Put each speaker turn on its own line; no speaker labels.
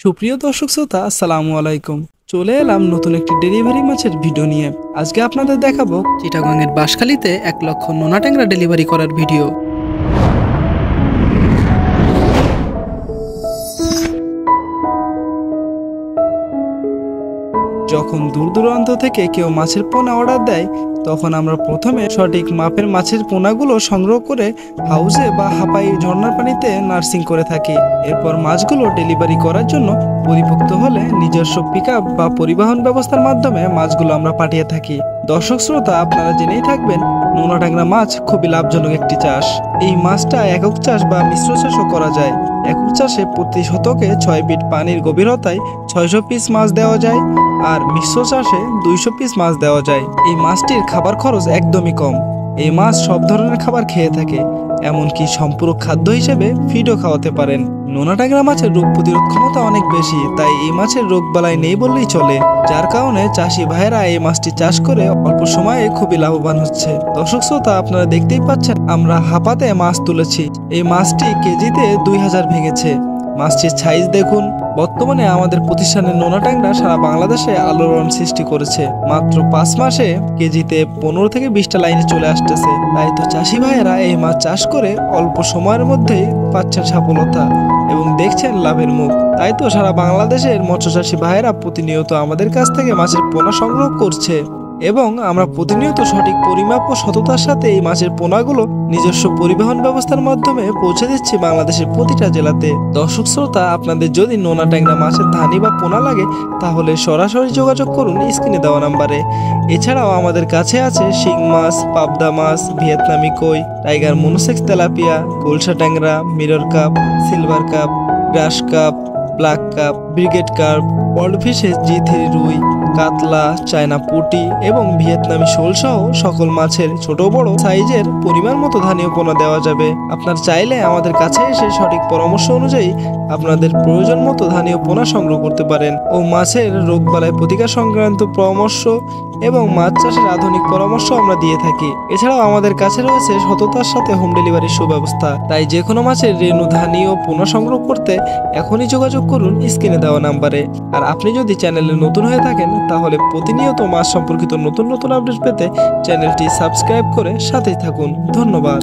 সুপ্রিয় দর্শক শ্রোতা, আসসালামু আলাইকুম। চলে এলাম নতুন একটি ডেলিভারি মাছের ভিডিও নিয়ে। আজকে আপনাদের দেখাবো চিটাগংয়ের বাঁশখালীতে 1 লক্ষ নোনা ট্যাংরা ডেলিভারি করার ভিডিও। যখন দূর দূরান্ত থেকে কেউ মাছের পোনা অর্ডার দেয়, তখন আমরা প্রথমে সঠিক মাপের মাছের পোনাগুলো সংগ্রহ করে হাউসে বা হাঁপাই ঝর্ণার পানিতে নার্সিং করে থাকি। এরপর মাছগুলো ডেলিভারি করার জন্য পরিপক্ত হলে নিজস্ব পিকআপ বা পরিবহন ব্যবস্থার মাধ্যমে মাছগুলো আমরা পাঠিয়ে থাকি। দর্শক শ্রোতা, আপনারা জেনেই থাকবেন নোনা ট্যাংরা মাছ খুবই লাভজনক একটি চাষ। এই মাছটা একক চাষ বা মিশ্র চাষও করা যায়। একক চাষে প্রতি শতকে 6 ফিট পানির গভীরতায় 600 পিস মাছ দেওয়া যায়, আর মিশ্র চাষে 200 পিস মাছ দেওয়া যায়। এই মাছটির খাবার খরচ একদমই কম। এই মাছ সব ধরনের খাবার খেয়ে থাকে, এমনকি সম্পূরক খাদ্য হিসেবে ফিডও খাওয়াতে পারেন। নোনা ট্যাংরা মাছের রোগ প্রতিরোধ ক্ষমতা অনেক বেশি, তাই এই মাছের রোগ বালাই নেই বললেই চলে। যার কারণে চাষি ভাইয়েরা এই মাছটি চাষ করে অল্প সময়ে খুবই লাভবান হচ্ছে। দর্শক শ্রোতা, আপনারা দেখতেই পাচ্ছেন আমরা হাঁপাতে মাছ তুলেছি। এই মাছটি কেজিতে 2000 ভেঙেছে। মাছটির সাইজ দেখুন। বর্তমানে আমাদের প্রতিষ্ঠানের নোনা ট্যাংরা সারা বাংলাদেশে আলোড়ন সৃষ্টি করেছে। মাত্র 5 মাসে কেজিতে 15 থেকে 20টা লাইনে চলে আসতেছে। তাই তো চাষি ভাইয়েরা এই মাছ চাষ করে অল্প সময়ের মধ্যেই পাচ্ছেন সফলতা এবং দেখছেন লাভের মুখ। তাই তো সারা বাংলাদেশের মৎস্য চাষী ভাইয়েরা প্রতিনিয়ত আমাদের কাছ থেকে মাছের পোনা সংগ্রহ করছে এবং আমরা প্রতিনিয়ত সঠিক পরিমাপ ও সততার সাথে এই মাছের পোনাগুলো নিজস্ব পরিবহন ব্যবস্থার মাধ্যমে পৌঁছে দিচ্ছি বাংলাদেশের প্রতিটা জেলাতে। দর্শক শ্রোতা, আপনাদের যদি নোনা ট্যাংরা মাছের ধানি বা পোনা লাগে তাহলে সরাসরি যোগাযোগ করুন স্ক্রিনে দেওয়া নাম্বারে। এছাড়াও আমাদের কাছে আছে শিং মাছ, পাবদা মাছ, ভিয়েতনামি কই, টাইগার মনোসেক্স তেলাপিয়া, গোলসা ট্যাংরা, mirror carp, silver carp, grass carp, black carp, brigade carp, world ফিশের G3 রুই, কাতলা, চায়না পুঁটি এবং ভিয়েতনামি শোল সহ সকল মাছের ছোট বড় সাইজের পরিমাণ মতো ধানীয় পোনা দেওয়া যাবে। আপনার চাইলে আমাদের কাছে এসে সঠিক পরামর্শ অনুযায়ী আপনাদের প্রয়োজন মতো ধানীয় পোনা সংগ্রহ করতে পারেন ও মাছের রোগবালাই প্রতিকার সংক্রান্ত পরামর্শ এবং মাছ চাষের আধুনিক পরামর্শ আমরা দিয়ে থাকি। এছাড়াও আমাদের কাছে রয়েছে সততার সাথে হোম ডেলিভারির সুব্যবস্থা। তাই যে কোনো মাছের রেণু ধানীয় পোনা সংগ্রহ করতে এখনই যোগাযোগ করুন স্ক্রিনে দেওয়া নাম্বারে। আর আপনি যদি চ্যানেলে নতুন হয়ে থাকেন তাহলে প্রতিনিয়ত মাছ সম্পর্কিত নতুন নতুন আপডেট পেতে চ্যানেলটি সাবস্ক্রাইব করে সাথেই থাকুন। ধন্যবাদ।